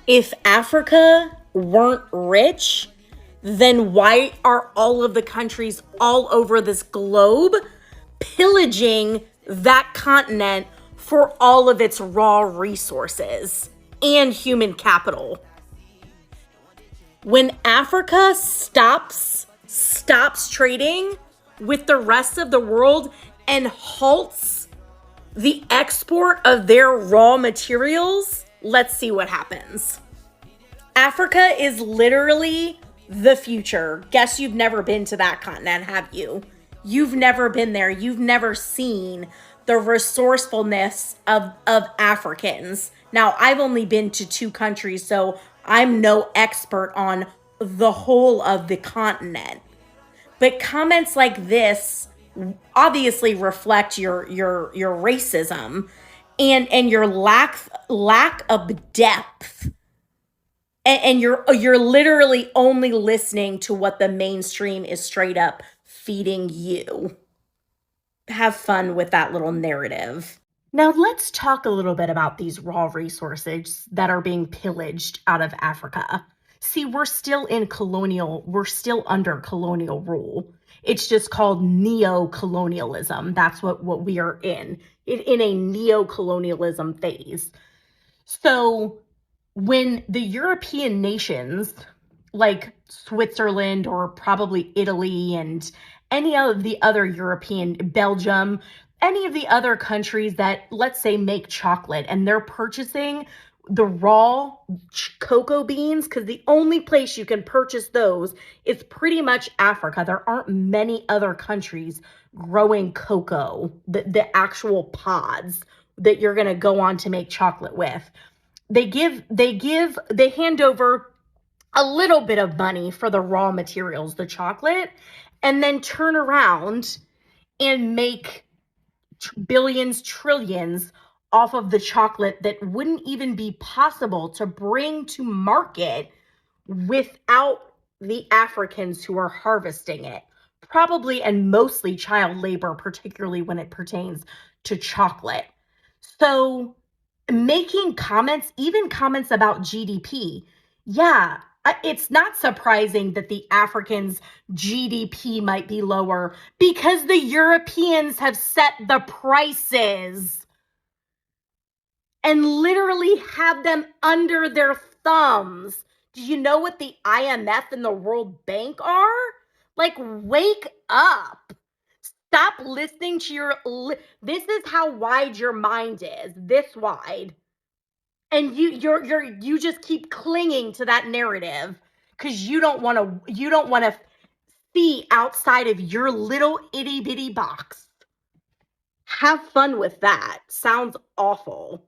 If Africa weren't rich, then why are all of the countries all over this globe pillaging that continent for all of its raw resources and human capital? When Africa stops trading with the rest of the world and halts the export of their raw materials, let's see what happens. Africa is literally the future. Guess you've never been to that continent, have you? You've never been there. You've never seen the resourcefulness of Africans. Now, I've only been to 2 countries, so I'm no expert on the whole of the continent. But comments like this obviously reflect your racism and your lack of depth, and you're literally only listening to what the mainstream is straight up feeding you. Have fun with that little narrative. Now let's talk a little bit about these raw resources that are being pillaged out of Africa. See, we're still under colonial rule. It's just called neo-colonialism. That's what we are in a neo-colonialism phase. So when the European nations like Switzerland or probably Italy and any of the other Belgium, any of the other countries that, let's say, make chocolate, and they're purchasing the raw cocoa beans, because the only place you can purchase those is pretty much Africa. There aren't many other countries growing cocoa, the actual pods that you're going to go on to make chocolate with. They hand over a little bit of money for the raw materials, the chocolate, and then turn around and make billions, trillions off of the chocolate that wouldn't even be possible to bring to market without the Africans who are harvesting it. Probably and mostly child labor, particularly when it pertains to chocolate. So making comments, even comments about GDP, yeah, it's not surprising that the Africans' GDP might be lower because the Europeans have set the prices and literally have them under their thumbs. Do you know what the IMF and the World Bank are? Like, wake up. Stop listening to this is how wide your mind is, this wide. And you just keep clinging to that narrative because you don't want to see outside of your little itty bitty box. Have fun with that. Sounds awful.